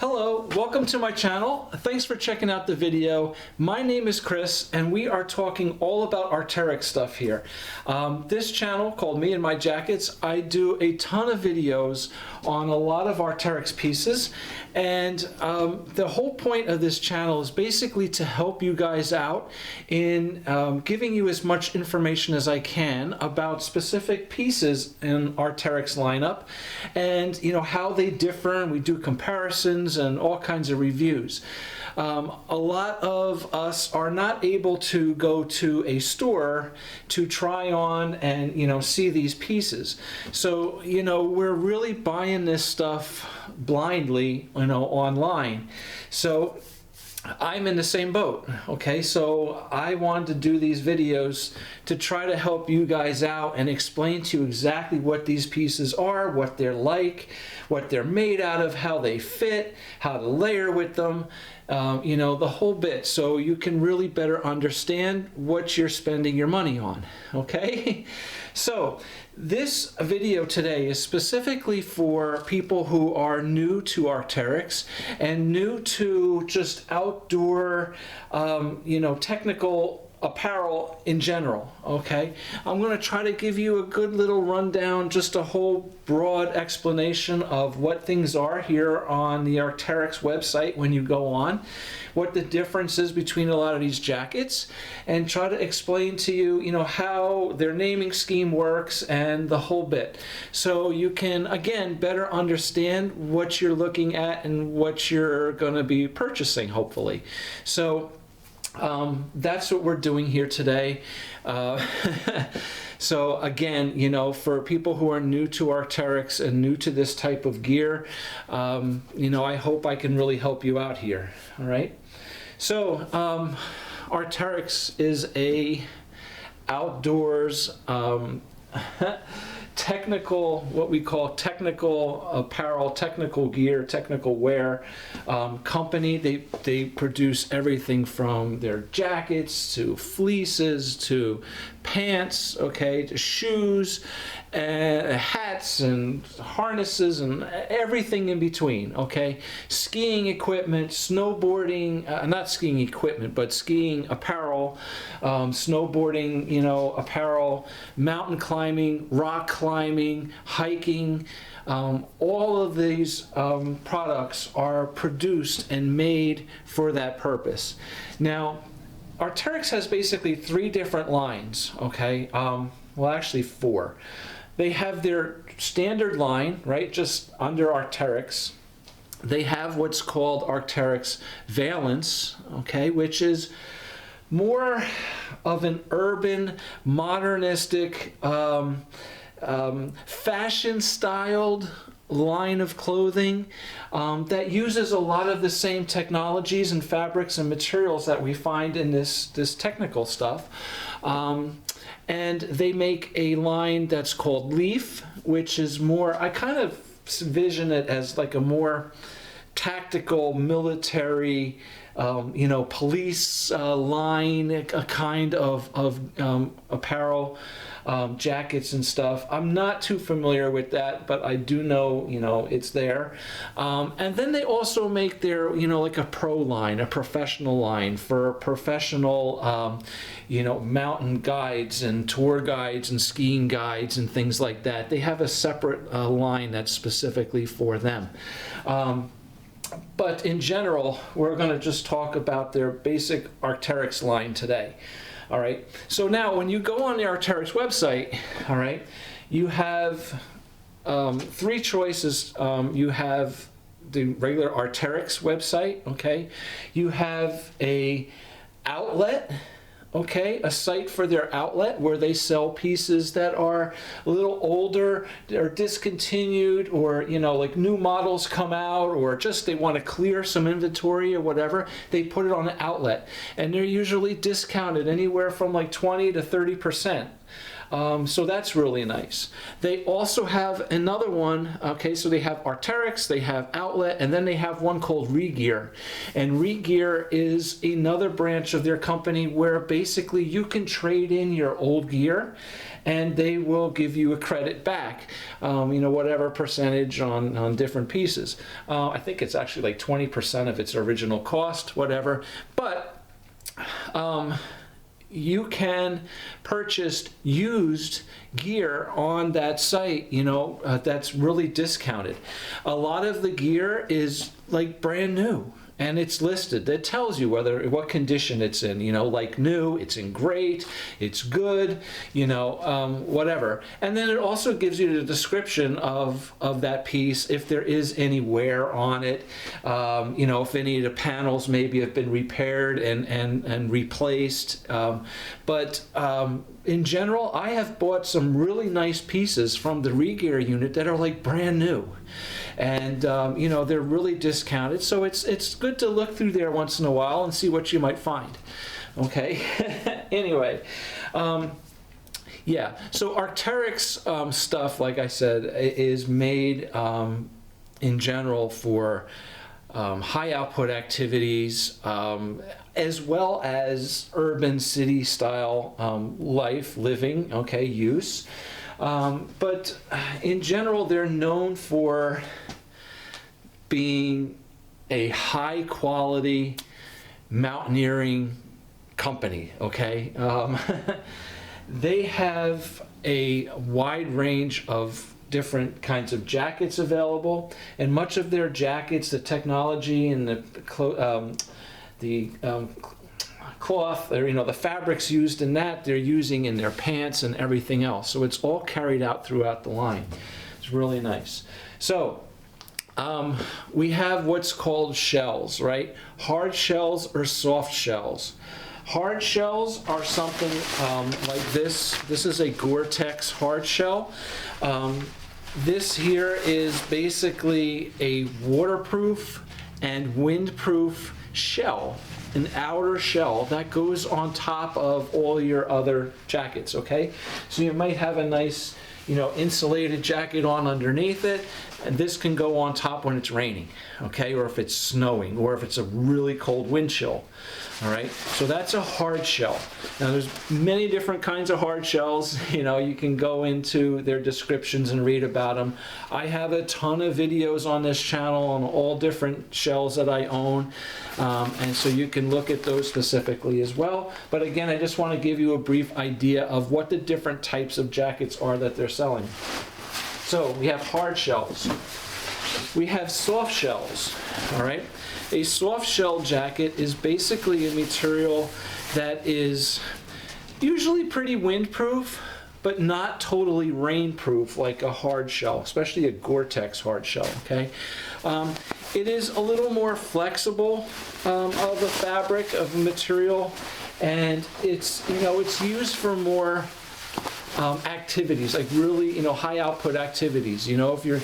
Hello, welcome to my channel. Thanks for checking out the video. My name is Chris and we are talking all about Arc'teryx stuff here. This channel called Me and My Jackets, I do a ton of videos on a lot of Arc'teryx pieces, and the whole point of this channel is basically to help you guys out in giving you as much information as I can about specific pieces in Arc'teryx lineup and how they differ, and we do comparisons and all kinds of reviews. A lot of us are not able to go to a store to try on and see these pieces, so we're really buying this stuff blindly online. So I'm in the same boat, okay? So I wanted to do these videos to try to help you guys out and explain to you exactly what these pieces are, what they're like, what they're made out of, how they fit, how to layer with them, the whole bit, so you can really better understand what you're spending your money on, okay? So this video today is specifically for people who are new to Arc'teryx and new to just outdoor, technical apparel in general, okay? I'm going to try to give you a good little rundown, just a whole broad explanation of what things are here on the Arc'teryx website when you go on, what the difference is between a lot of these jackets, and try to explain to you, how their naming scheme works and the whole bit. So you can, again, better understand what you're looking at and what you're going to be purchasing, hopefully. So that's what we're doing here today. So again, for people who are new to Arc'teryx and new to this type of gear, I hope I can really help you out here. All right. So Arc'teryx is a outdoors technical, what we call technical apparel, technical gear, technical wear company. They produce everything from their jackets to fleeces to pants, okay, to shoes and hats and harnesses and everything in between, okay? Skiing equipment, snowboarding, not skiing equipment, but skiing apparel, snowboarding, apparel, mountain climbing, rock climbing, hiking. All of these products are produced and made for that purpose. Now, Arc'teryx has basically 3 different lines, okay? Well, actually 4. They have their standard line, right, just under Arc'teryx. They have what's called Arc'teryx Valence, okay, which is more of an urban, modernistic, fashion-styled line of clothing that uses a lot of the same technologies and fabrics and materials that we find in this technical stuff. And they make a line that's called Leaf, which is more, I kind of vision it as like a more tactical military, police line, a kind of apparel, jackets and stuff. I'm not too familiar with that, but I do know, it's there. And then they also make their, like a pro line, a professional line for professional, mountain guides and tour guides and skiing guides and things like that. They have a separate line that's specifically for them. But in general, we're going to just talk about their basic Arc'teryx line today. All right. So now when you go on the Arc'teryx website, all right, you have 3 choices. You have the regular Arc'teryx website, okay? You have a outlet, okay, a site for their outlet where they sell pieces that are a little older or discontinued, or like new models come out, or just they want to clear some inventory or whatever. They put it on an outlet, and they're usually discounted anywhere from like 20 to 30%. So that's really nice. They also have another one, okay, so they have Arc'teryx, they have Outlet, and then they have one called Regear. And Regear is another branch of their company where basically you can trade in your old gear and they will give you a credit back, you know, whatever percentage on different pieces. I think it's actually like 20% of its original cost, whatever. But you can purchase used gear on that site, you know, that's really discounted. A lot of the gear is like brand new. And it's listed. It tells you what condition it's in. You know, like new, it's in great, it's good, you know, whatever. And then it also gives you the description of that piece, if there is any wear on it, you know, if any of the panels maybe have been repaired and replaced. But in general, I have bought some really nice pieces from the Regear unit that are like brand new. And you know, they're really discounted, so it's good to look through there once in a while and see what you might find. Okay. Anyway, yeah. So Arc'teryx stuff, like I said, is made in general for high output activities, as well as urban city style living. Okay, use. But in general, they're known for being a high quality mountaineering company, okay? They have a wide range of different kinds of jackets available, and much of their jackets, the technology and the cloth, or you know, the fabrics used in that, they're using in their pants and everything else. So it's all carried out throughout the line. It's really nice. So we have what's called shells, right? Hard shells or soft shells. Hard shells are something like this. This is a Gore-Tex hard shell. This here is basically a waterproof and windproof shell, an outer shell that goes on top of all your other jackets, okay? So you might have a nice, you know, insulated jacket on underneath it, and this can go on top when it's raining, okay? Or if it's snowing, or if it's a really cold wind chill, all right? So that's a hard shell. Now there's many different kinds of hard shells. You know, you can go into their descriptions and read about them. I have a ton of videos on this channel on all different shells that I own, and so you can look at those specifically as well. But again, I just want to give you a brief idea of what the different types of jackets are that they're selling. So we have hard shells. We have soft shells, all right? A soft shell jacket is basically a material that is usually pretty windproof, but not totally rainproof like a hard shell, especially a Gore-Tex hard shell, okay? It is a little more flexible of the fabric, of the material, and it's, you know, it's used for more activities, like really, you know, high output activities. You know, if you're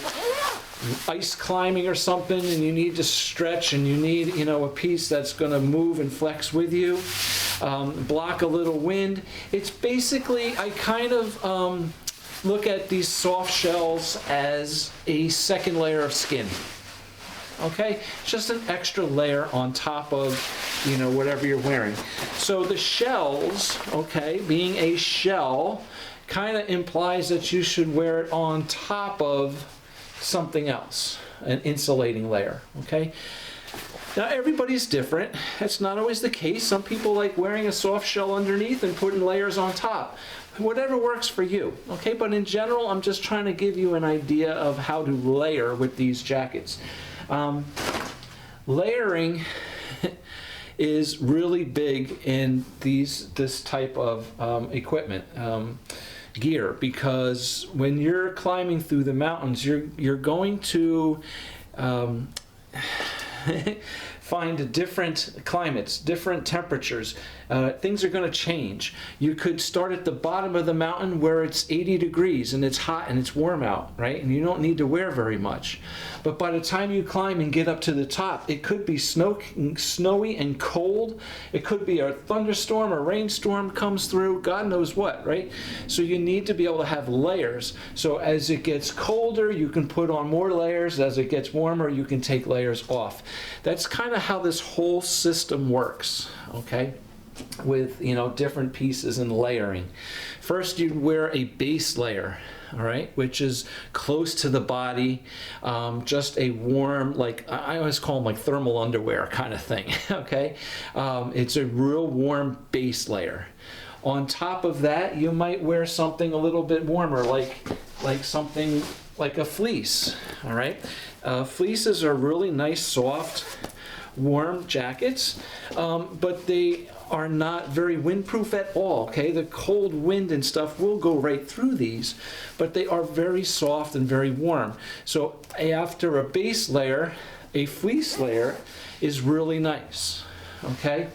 ice climbing or something and you need to stretch and you need, you know, a piece that's going to move and flex with you, block a little wind. It's basically, I kind of look at these soft shells as a second layer of skin. Okay, just an extra layer on top of, you know, whatever you're wearing. So the shells, okay, being a shell, kind of implies that you should wear it on top of something else, an insulating layer, okay? Now everybody's different. That's not always the case. Some people like wearing a soft shell underneath and putting layers on top. Whatever works for you, okay? But in general, I'm just trying to give you an idea of how to layer with these jackets. Layering is really big in this type of equipment, gear, because when you're climbing through the mountains, you're going to find different climates, different temperatures. Things are going to change. You could start at the bottom of the mountain where it's 80 degrees and it's hot and it's warm out, right? And you don't need to wear very much. But by the time you climb and get up to the top, it could be snowy and cold. It could be a thunderstorm or rainstorm comes through, God knows what, right? So you need to be able to have layers. So as it gets colder, you can put on more layers. As it gets warmer, you can take layers off. That's kind of how this whole system works, okay? With, you know, different pieces and layering. First, you wear a base layer, all right, which is close to the body, just a warm, like I always call them like thermal underwear kind of thing, okay? It's a real warm base layer. On top of that, you might wear something a little bit warmer, like something like a fleece, all right? Fleeces are really nice, soft, warm jackets, but they are not very windproof at all, okay? The cold wind and stuff will go right through these, but they are very soft and very warm. So after a base layer, a fleece layer is really nice, okay?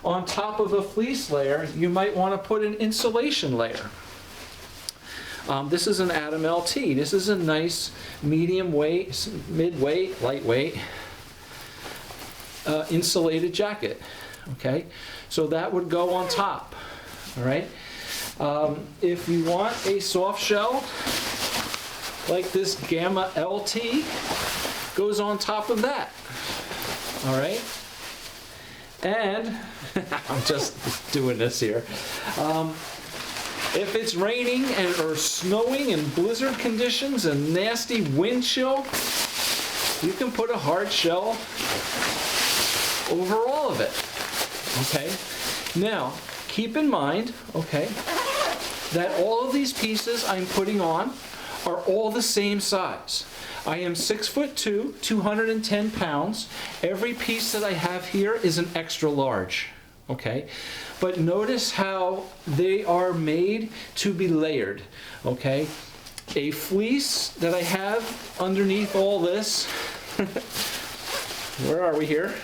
On top of a fleece layer, you might want to put an insulation layer. This is an Atom LT. This is a nice medium weight, mid-weight, lightweight insulated jacket. Okay, so that would go on top. All right. If you want a soft shell, like this Gamma LT, goes on top of that. All right. And I'm just doing this here. If it's raining or snowing and blizzard conditions and nasty wind chill, you can put a hard shell over all of it. Okay? Now, keep in mind, okay, that all of these pieces I'm putting on are all the same size. I am 6'2", 210 pounds. Every piece that I have here is an extra large. Okay, but notice how they are made to be layered. Okay, a fleece that I have underneath all this, where are we here?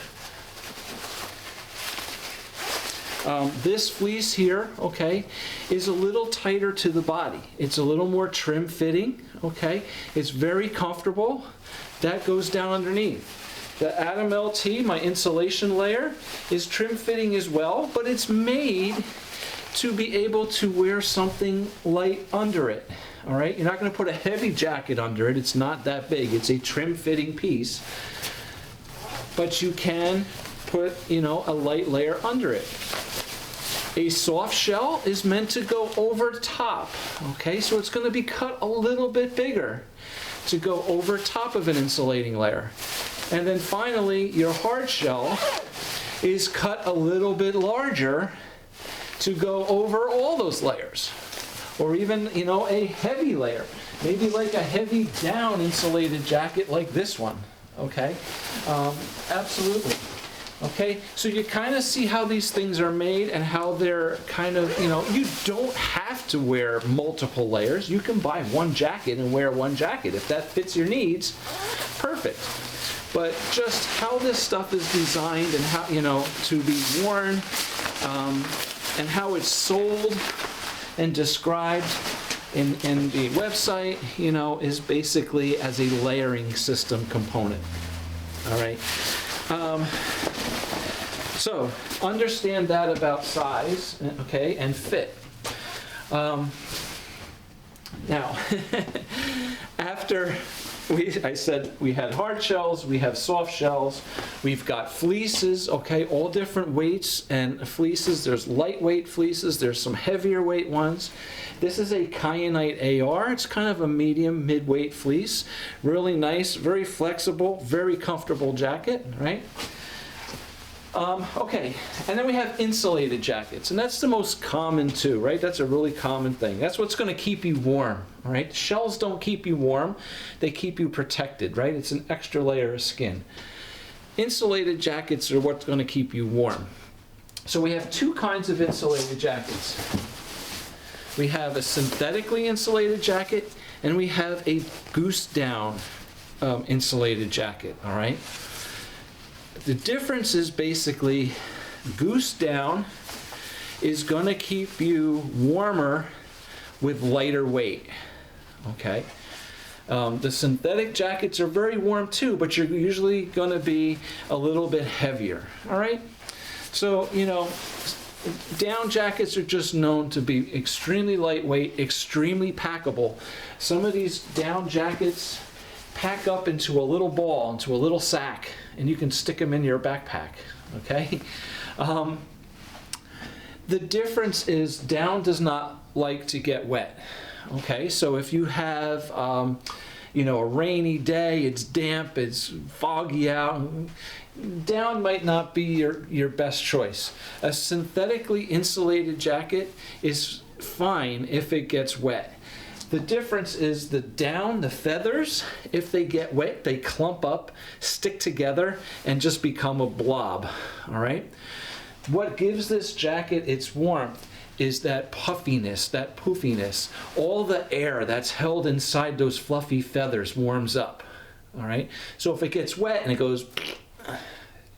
This fleece here, okay, is a little tighter to the body. It's a little more trim fitting, okay? It's very comfortable. That goes down underneath. The Atom LT, my insulation layer, is trim fitting as well, but it's made to be able to wear something light under it. All right, you're not going to put a heavy jacket under it. It's not that big. It's a trim fitting piece, but you can put, you know, a light layer under it. A soft shell is meant to go over top. Okay, so it's going to be cut a little bit bigger to go over top of an insulating layer. And then finally, your hard shell is cut a little bit larger to go over all those layers. Or even, you know, a heavy layer. Maybe like a heavy down insulated jacket like this one. Okay? Absolutely. Okay? So you kind of see how these things are made and how they're kind of, you know, you don't have to wear multiple layers. You can buy one jacket and wear one jacket. If that fits your needs, perfect. But just how this stuff is designed and how, you know, to be worn and how it's sold and described in the website, you know, is basically as a layering system component. All right. So understand that about size, okay, and fit. Now, after I said we had hard shells, we have soft shells, we've got fleeces, okay, all different weights and fleeces. There's lightweight fleeces, there's some heavier weight ones. This is a kyanite AR. It's kind of a medium, mid-weight fleece. Really nice, very flexible, very comfortable jacket, right? Okay, and then we have insulated jackets, and that's the most common too, right? That's a really common thing. That's what's going to keep you warm, all right? Shells don't keep you warm. They keep you protected, right? It's an extra layer of skin. Insulated jackets are what's going to keep you warm. So we have two kinds of insulated jackets. We have a synthetically insulated jacket, and we have a goose down insulated jacket, all right? The difference is basically goose down is going to keep you warmer with lighter weight, okay? The synthetic jackets are very warm too, but you're usually going to be a little bit heavier, all right? So, you know, down jackets are just known to be extremely lightweight, extremely packable. Some of these down jackets pack up into a little ball, into a little sack, and you can stick them in your backpack, okay? The difference is down does not like to get wet, okay? So if you have, you know, a rainy day, it's damp, it's foggy out, down might not be your best choice. A synthetically insulated jacket is fine if it gets wet. The difference is the down, the feathers, if they get wet, they clump up, stick together, and just become a blob, all right? What gives this jacket its warmth is that puffiness, that poofiness. All the air that's held inside those fluffy feathers warms up, all right? So if it gets wet and it goes,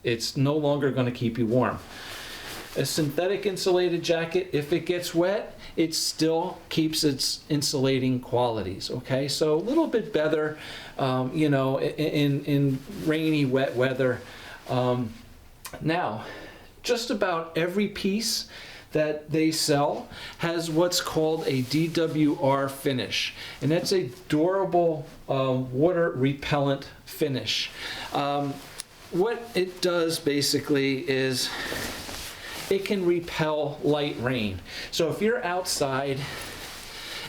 it's no longer going to keep you warm. A synthetic insulated jacket, if it gets wet, it still keeps its insulating qualities, okay? So a little bit better, you know, in rainy, wet weather. Now, just about every piece that they sell has what's called a DWR finish, and that's a durable water repellent finish. What it does basically is it can repel light rain. So if you're outside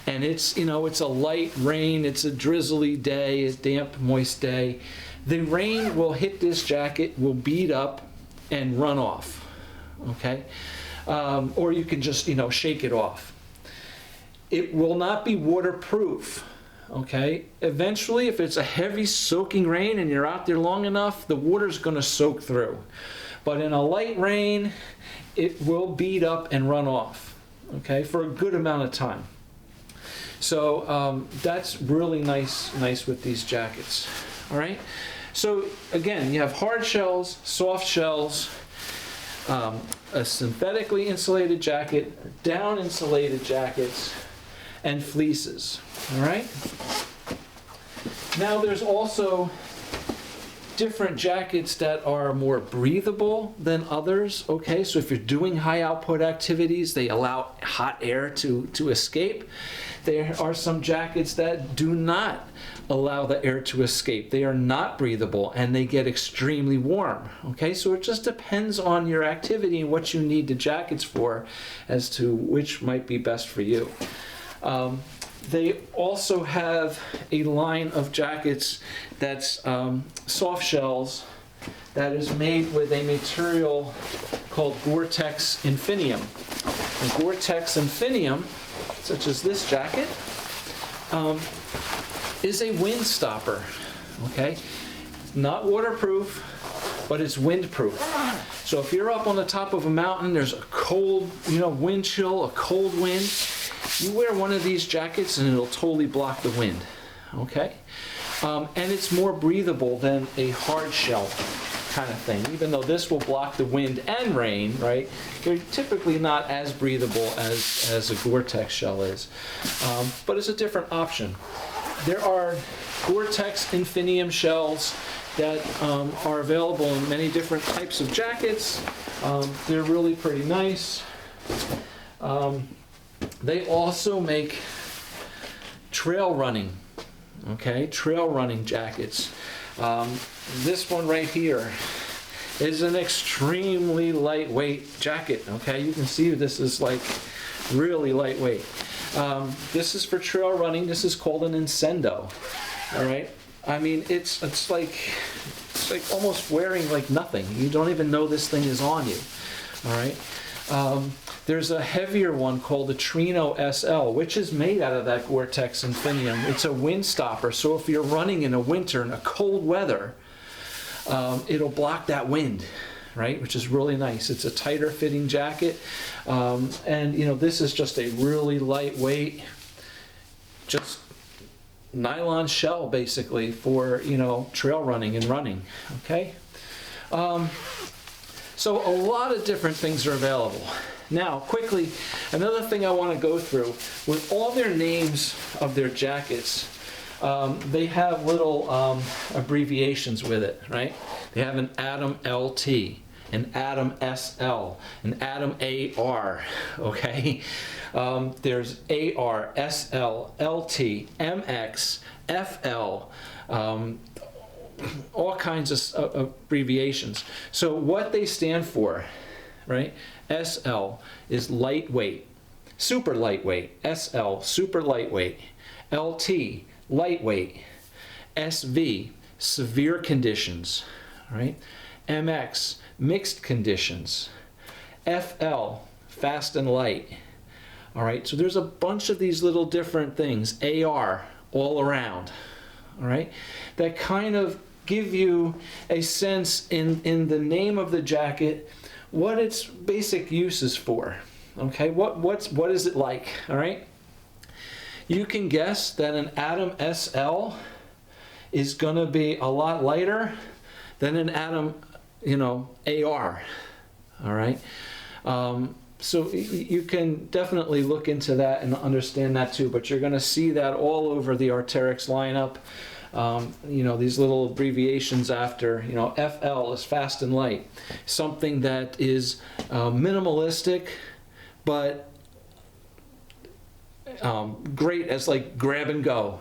and it's, you know, it's a light rain, it's a drizzly day, a damp, moist day, the rain will hit this jacket, will bead up and run off, okay? Or you can just, you know, shake it off. It will not be waterproof, okay? Eventually, if it's a heavy soaking rain and you're out there long enough, the water's gonna soak through. But in a light rain, it will bead up and run off, okay, for a good amount of time. So that's really nice with these jackets, all right? So again, you have hard shells, soft shells, a synthetically insulated jacket, down insulated jackets, and fleeces, all right? Now there's also different jackets that are more breathable than others, okay? So if you're doing high output activities, they allow hot air to escape. There are some jackets that do not allow the air to escape. They are not breathable and they get extremely warm, okay? So it just depends on your activity and what you need the jackets for as to which might be best for you. They also have a line of jackets that's soft shells that is made with a material called Gore-Tex Infinium. And Gore-Tex Infinium, such as this jacket, is a wind stopper, okay? Not waterproof, but it's windproof. So if you're up on the top of a mountain, there's a cold, you know, wind chill, a cold wind, you wear one of these jackets and it'll totally block the wind, okay? And it's more breathable than a hard shell kind of thing. Even though this will block the wind and rain, right? They're typically not as breathable as a Gore-Tex shell is. But it's a different option. There are Gore-Tex Infinium shells that are available in many different types of jackets. They're really pretty nice. They also make trail running, okay? Trail running jackets. This one right here is an extremely lightweight jacket, okay? You can see this is like really lightweight. This is for trail running. This is called an Incendo, all right? I mean, it's like almost wearing like nothing. You don't even know this thing is on you, all right? There's a heavier one called the Trino SL, which is made out of that Gore-Tex Infinium. It's a wind stopper, so if you're running in a winter in a cold weather, it'll block that wind, right? Which is really nice. It's a tighter fitting jacket, and you know, this is just a really lightweight, just nylon shell basically for, you know, trail running and running, okay? So a lot of different things are available. Now, quickly, another thing I want to go through, with all their names of their jackets, they have little abbreviations with it, right? They have an Atom LT, an Atom SL, an Atom AR, okay? There's AR, SL, LT, MX, FL, all kinds of abbreviations. So what they stand for, right? SL is lightweight, super lightweight. SL, super lightweight. LT, lightweight. SV, severe conditions, right? MX, mixed conditions. FL, fast and light. All right, so there's a bunch of these little different things. AR, all around, all right, that kind of give you a sense in the name of the jacket what its basic use is for. Okay, what is it like? All right, you can guess that an Atom SL is going to be a lot lighter than an Atom, AR. All right, so you can definitely look into that and understand that too. But you're going to see that all over the Arc'teryx lineup. These little abbreviations after, FL is fast and light, something that is minimalistic, but great as like grab and go,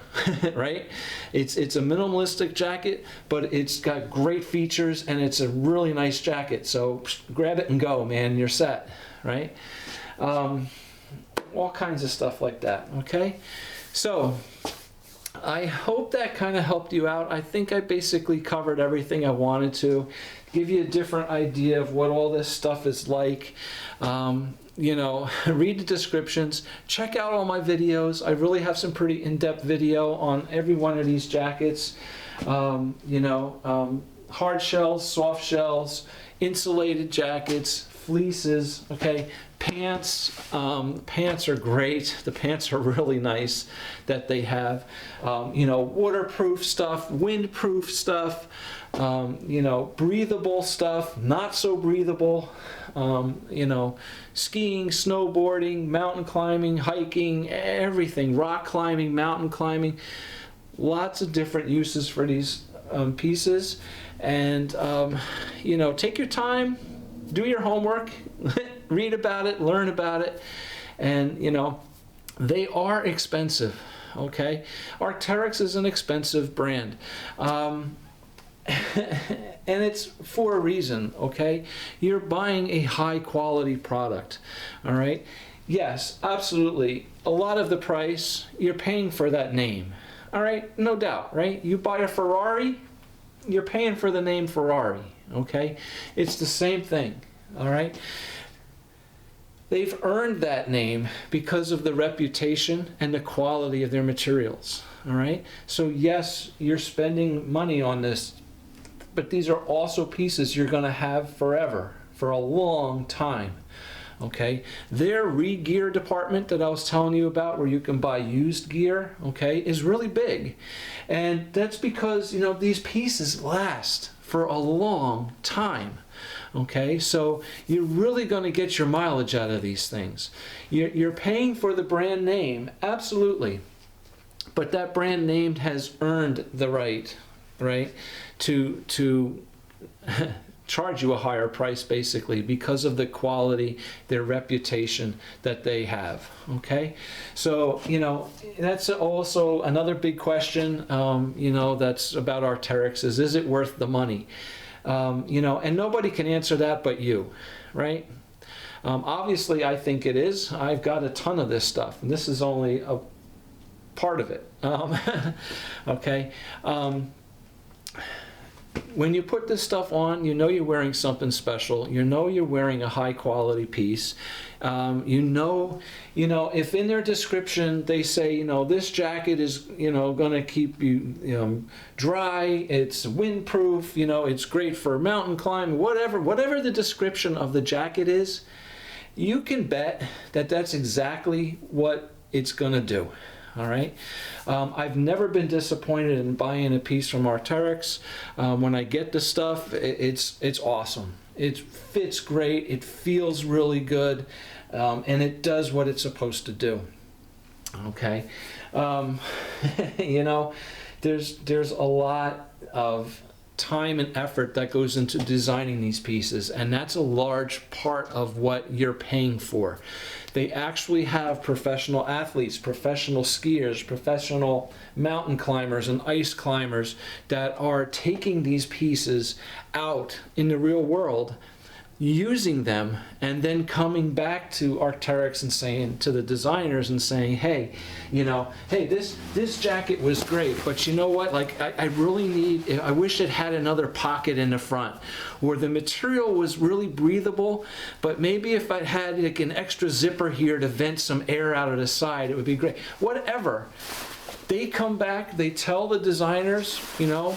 right? It's a minimalistic jacket, but it's got great features and it's a really nice jacket. So grab it and go, man, you're set, right? All kinds of stuff like that, okay? So I hope that kind of helped you out. I think I basically covered everything I wanted to give you a different idea of what all this stuff is like. Read the descriptions, check out all my videos. I really have some pretty in-depth video on every one of these jackets. Hard shells, soft shells, insulated jackets, fleeces, okay, pants. Pants are great. The pants are really nice that they have. Waterproof stuff, windproof stuff, breathable stuff, not so breathable, skiing, snowboarding, mountain climbing, hiking, everything, rock climbing, mountain climbing, lots of different uses for these pieces. And, take your time, do your homework, read about it, learn about it, and, they are expensive, okay? Arc'teryx is an expensive brand. And it's for a reason, okay? You're buying a high quality product, all right? Yes, absolutely. A lot of the price, you're paying for that name, all right? No doubt, right? You buy a Ferrari, you're paying for the name Ferrari, okay? It's the same thing, all right? They've earned that name because of the reputation and the quality of their materials, all right? So yes, you're spending money on this, but these are also pieces you're going to have forever, for a long time, okay? Their re-gear department that I was telling you about, where you can buy used gear, okay, is really big. And that's because, these pieces last for a long time. Okay, so you're really going to get your mileage out of these things. You're paying for the brand name, absolutely, but that brand name has earned the right to charge you a higher price, basically, because of the quality, their reputation that they have. Okay, so that's also another big question. That's about Arc'teryx is it worth the money? And nobody can answer that but you, right? Obviously, I think it is. I've got a ton of this stuff, and this is only a part of it. Okay. When you put this stuff on, you're wearing something special. You're wearing a high quality piece. If in their description they say, this jacket is, going to keep you, dry, it's windproof, it's great for mountain climbing, whatever the description of the jacket is, you can bet that that's exactly what it's going to do. All right. I've never been disappointed in buying a piece from Arc'teryx. When I get the stuff, it's awesome. It fits great. It feels really good, and it does what it's supposed to do. Okay. You know, there's a lot of time and effort that goes into designing these pieces, and that's a large part of what you're paying for. They actually have professional athletes, professional skiers, professional mountain climbers and ice climbers that are taking these pieces out in the real world, using them, and then coming back to Arc'teryx and saying to the designers and saying, hey, you know, hey, this jacket was great, but you know what, like I really need, I wish it had another pocket in the front, or the material was really breathable, but maybe if I had like an extra zipper here to vent some air out of the side, it would be great. Whatever. They come back, they tell the designers, you know,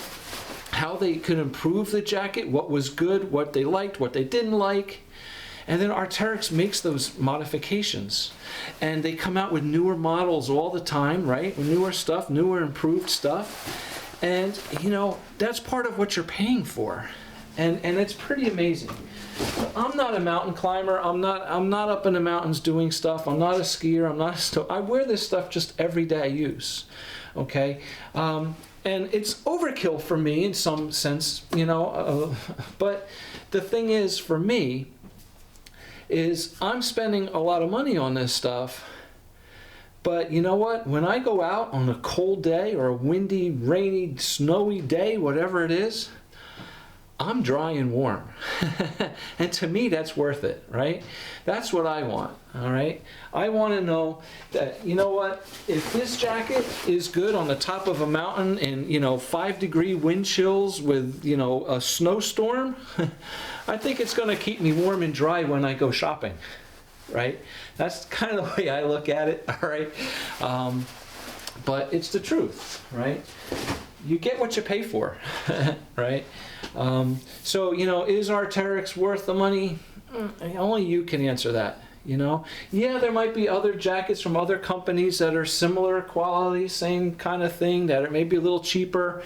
how they could improve the jacket, what was good, what they liked, what they didn't like. And then Arc'teryx makes those modifications. And they come out with newer models all the time, right? Newer stuff, newer improved stuff. And, you know, that's part of what you're paying for. And it's pretty amazing. I'm not a mountain climber. I'm not up in the mountains doing stuff. I'm not a skier. I wear this stuff just everyday use. Okay? And it's overkill for me in some sense, you know, but the thing is, for me, is I'm spending a lot of money on this stuff, but you know what? When I go out on a cold day or a windy, rainy, snowy day, whatever it is, I'm dry and warm. And to me, that's worth it, right? That's what I want, all right? I want to know that, you know what, if this jacket is good on the top of a mountain in, you know, 5-degree wind chills with, you know, a snowstorm, I think it's going to keep me warm and dry when I go shopping, right? That's kind of the way I look at it, all right? But it's the truth, right? You get what you pay for, right? So, you know, is Arc'teryx worth the money? Only you can answer that, you know? Yeah, there might be other jackets from other companies that are similar quality, same kind of thing, that are maybe a little cheaper,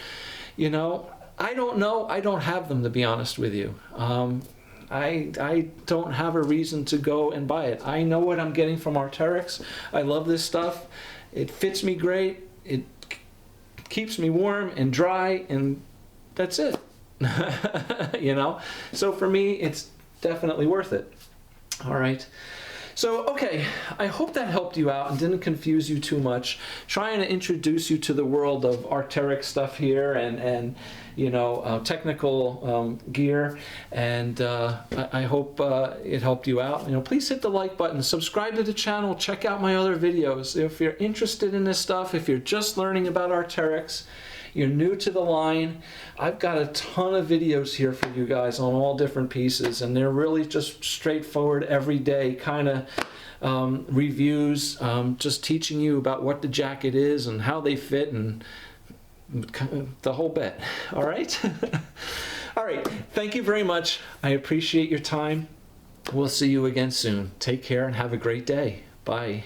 you know? I don't know. I don't have them, to be honest with you. I don't have a reason to go and buy it. I know what I'm getting from Arc'teryx. I love this stuff. It fits me great. It keeps me warm and dry, and that's it. You know, so for me, it's definitely worth it. All right. So, okay, I hope that helped you out and didn't confuse you too much. Trying to introduce you to the world of Arc'teryx stuff here and you know, technical gear, and I hope it helped you out. You know, please hit the like button, subscribe to the channel, check out my other videos. If you're interested in this stuff, if you're just learning about Arc'teryx, you're new to the line, I've got a ton of videos here for you guys on all different pieces, and they're really just straightforward, everyday kind of reviews, just teaching you about what the jacket is and how they fit and the whole bit. All right? All right. Thank you very much. I appreciate your time. We'll see you again soon. Take care and have a great day. Bye.